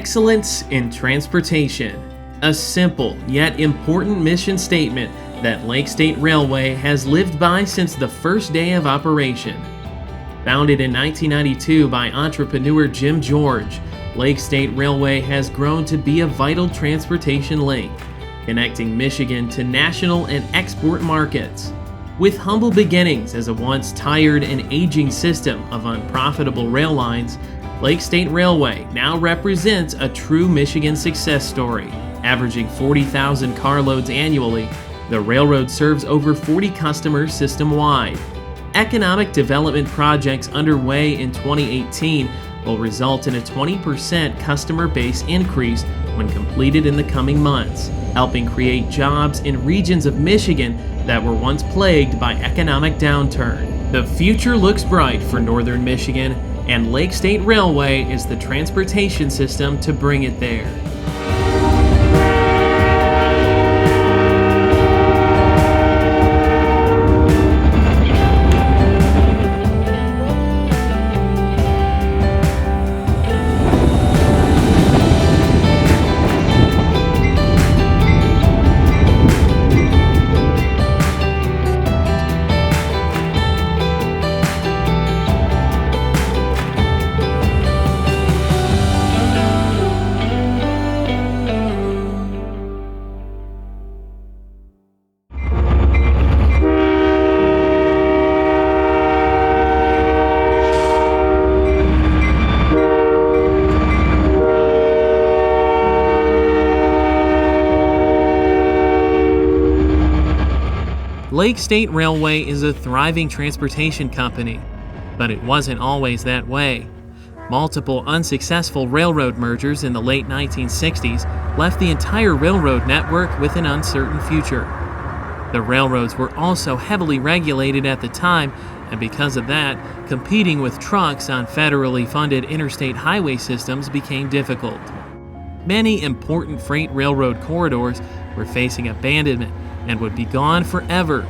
Excellence in transportation. A simple yet important mission statement that Lake State Railway has lived by since the first day of operation. Founded in 1992 by entrepreneur Jim George, Lake State Railway has grown to be a vital transportation link, connecting Michigan to national and export markets. With humble beginnings as a once tired and aging system of unprofitable rail lines, Lake State Railway now represents a true Michigan success story. Averaging 40,000 carloads annually, the railroad serves over 40 customers system-wide. Economic development projects underway in 2018 will result in a 20% customer base increase when completed in the coming months, helping create jobs in regions of Michigan that were once plagued by economic downturn. The future looks bright for northern Michigan, and Lake State Railway is the transportation system to bring it there. Lake State Railway is a thriving transportation company, but it wasn't always that way. Multiple unsuccessful railroad mergers in the late 1960s left the entire railroad network with an uncertain future. The railroads were also heavily regulated at the time, and because of that, competing with trucks on federally funded interstate highway systems became difficult. Many important freight railroad corridors were facing abandonment and would be gone forever.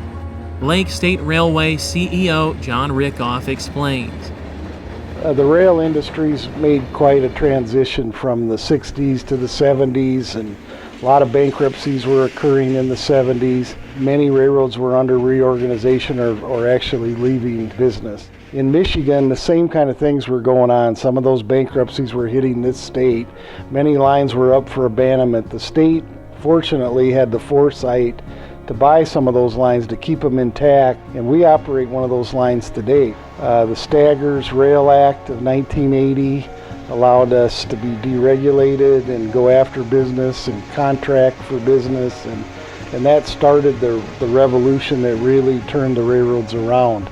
Lake State Railway CEO John Rickoff explains. The rail industry's made quite a transition from the 60s to the 70s, and a lot of bankruptcies were occurring in the 70s. Many railroads were under reorganization or actually leaving business. In Michigan, the same kind of things were going on. Some of those bankruptcies were hitting this state. Many lines were up for abandonment. The state, fortunately, had the foresight to buy some of those lines to keep them intact, and we operate one of those lines today. The Staggers Rail Act of 1980 allowed us to be deregulated and go after business and contract for business, and that started the revolution that really turned the railroads around.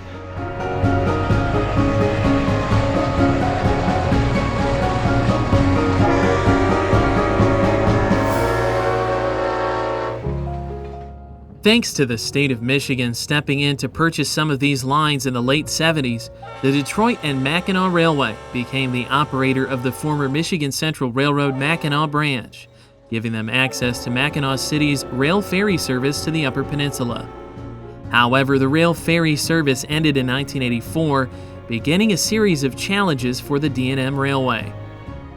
Thanks to the state of Michigan stepping in to purchase some of these lines in the late 70s, the Detroit and Mackinac Railway became the operator of the former Michigan Central Railroad Mackinac branch, giving them access to Mackinac City's rail ferry service to the Upper Peninsula. However, the rail ferry service ended in 1984, beginning a series of challenges for the D&M Railway.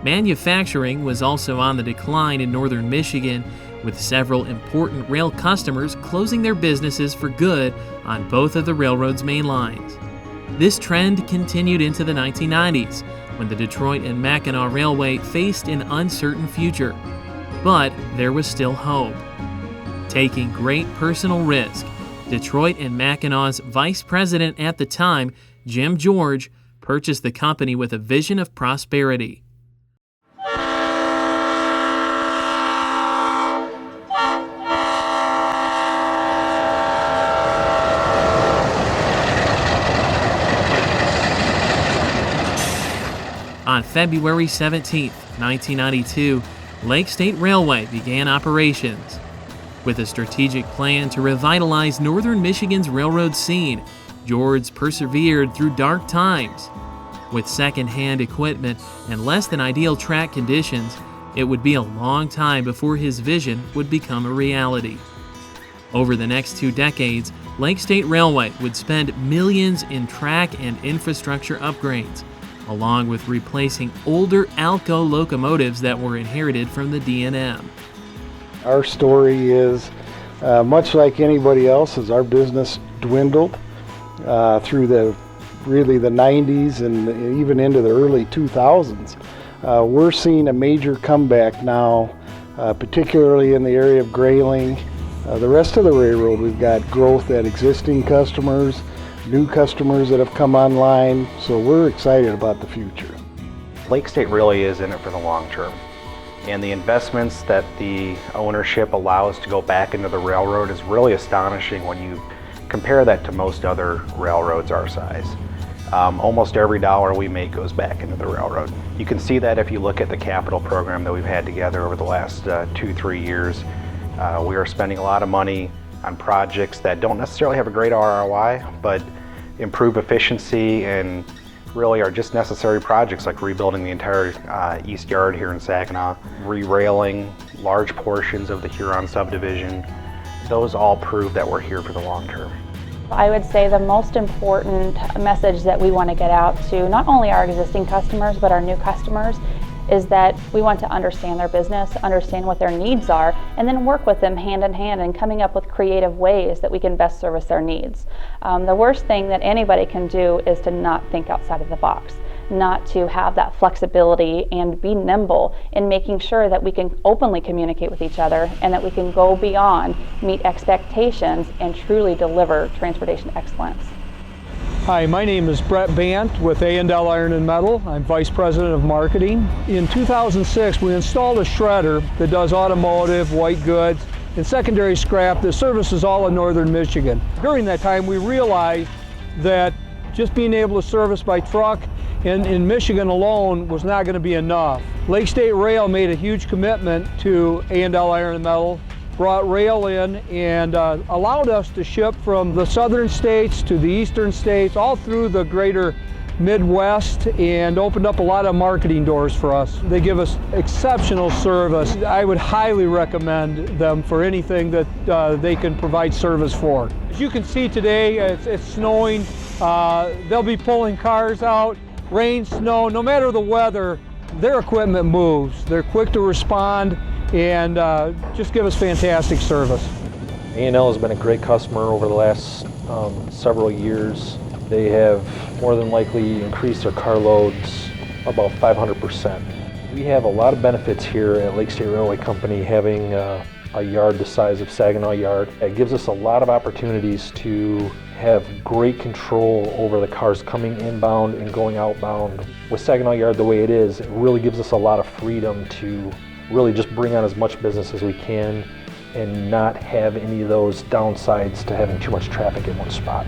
Manufacturing was also on the decline in northern Michigan, with several important rail customers closing their businesses for good on both of the railroad's main lines. This trend continued into the 1990s, when the Detroit and Mackinac Railway faced an uncertain future. But there was still hope. Taking great personal risk, Detroit and Mackinac's vice president at the time, Jim George, purchased the company with a vision of prosperity. On February 17, 1992, Lake State Railway began operations. With a strategic plan to revitalize northern Michigan's railroad scene, George persevered through dark times. With second-hand equipment and less than ideal track conditions, it would be a long time before his vision would become a reality. Over the next 2 decades, Lake State Railway would spend millions in track and infrastructure upgrades, along with replacing older ALCO locomotives that were inherited from the D&M. Our story is much like anybody else's. Our business dwindled through the 90s and even into the early 2000s. We're seeing a major comeback now, particularly in the area of Grayling. The rest of the railroad, we've got growth at existing customers, new customers that have come online, so we're excited about the future. Lake State really is in it for the long term, and the investments that the ownership allows to go back into the railroad is really astonishing when you compare that to most other railroads our size. Almost every dollar we make goes back into the railroad. You can see that if you look at the capital program that we've had together over the last 2-3 years. We are spending a lot of money on projects that don't necessarily have a great ROI, but improve efficiency and really are just necessary projects like rebuilding the entire east yard here in Saginaw, re-railing large portions of the Huron subdivision. Those all prove that we're here for the long term. I would say the most important message that we want to get out to not only our existing customers but our new customers is that we want to understand their business, understand what their needs are, and then work with them hand in hand and coming up with creative ways that we can best service their needs. The worst thing that anybody can do is to not think outside of the box, not to have that flexibility and be nimble in making sure that we can openly communicate with each other and that we can go beyond, meet expectations, and truly deliver transportation excellence. Hi, my name is Brett Bant with A&L Iron and Metal. I'm Vice President of Marketing. In 2006, we installed a shredder that does automotive, white goods, and secondary scrap that services all of northern Michigan. During that time, we realized that just being able to service by truck in Michigan alone was not going to be enough. Lake State Rail made a huge commitment to A&L Iron and Metal, brought rail in and allowed us to ship from the southern states to the eastern states, all through the greater Midwest, and opened up a lot of marketing doors for us. They give us exceptional service. I would highly recommend them for anything that they can provide service for. As you can see today, it's snowing. They'll be pulling cars out, rain, snow, no matter the weather, their equipment moves. They're quick to respond and just give us fantastic service. A&L has been a great customer over the last several years. They have more than likely increased their car loads about 500%. We have a lot of benefits here at Lake State Railway Company having a yard the size of Saginaw Yard. It gives us a lot of opportunities to have great control over the cars coming inbound and going outbound. With Saginaw Yard the way it is, it really gives us a lot of freedom to really just bring on as much business as we can and not have any of those downsides to having too much traffic in one spot.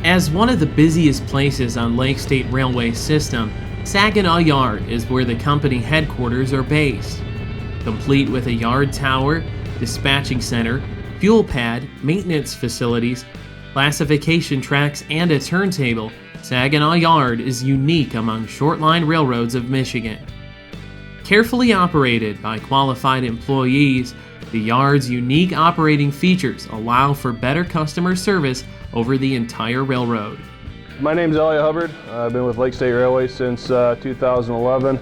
As one of the busiest places on Lake State Railway's system, Saginaw Yard is where the company headquarters are based. Complete with a yard tower, dispatching center, fuel pad, maintenance facilities, classification tracks, and a turntable, Saginaw Yard is unique among short-line railroads of Michigan. Carefully operated by qualified employees, the yard's unique operating features allow for better customer service over the entire railroad. My name is Elliot Hubbard. I've been with Lake State Railway since 2011.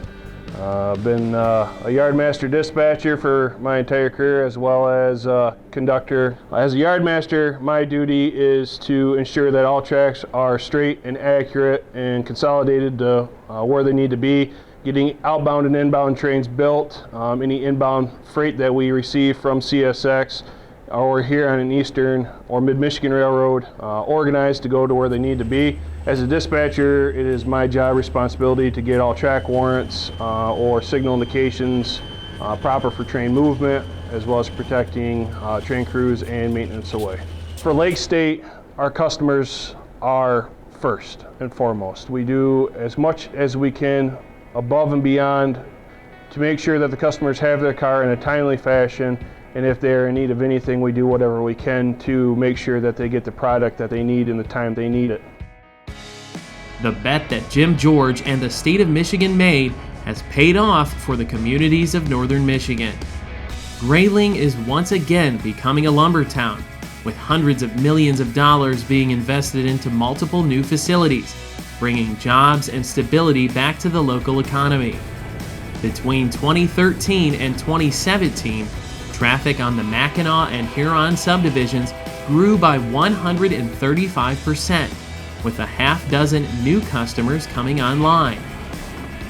I've been a yardmaster dispatcher for my entire career, as well as conductor. As a yardmaster, my duty is to ensure that all tracks are straight and accurate and consolidated to where they need to be, getting outbound and inbound trains built, any inbound freight that we receive from CSX or here on an Eastern or Mid-Michigan Railroad organized to go to where they need to be. As a dispatcher, it is my job responsibility to get all track warrants or signal indications proper for train movement, as well as protecting train crews and maintenance away. For Lake State, our customers are first and foremost. We do as much as we can above and beyond to make sure that the customers have their car in a timely fashion, and if they're in need of anything, we do whatever we can to make sure that they get the product that they need in the time they need it. The bet that Jim George and the state of Michigan made has paid off for the communities of northern Michigan. Grayling is once again becoming a lumber town, with hundreds of millions of dollars being invested into multiple new facilities, bringing jobs and stability back to the local economy. Between 2013 and 2017, traffic on the Mackinac and Huron subdivisions grew by 135%, with a half dozen new customers coming online.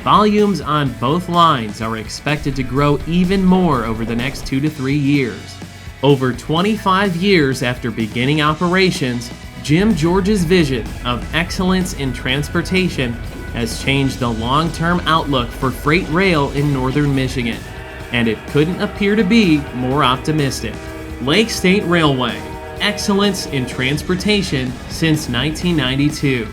Volumes on both lines are expected to grow even more over the next 2 to 3 years. Over 25 years after beginning operations, Jim George's vision of excellence in transportation has changed the long-term outlook for freight rail in northern Michigan, and it couldn't appear to be more optimistic. Lake State Railway, excellence in transportation since 1992.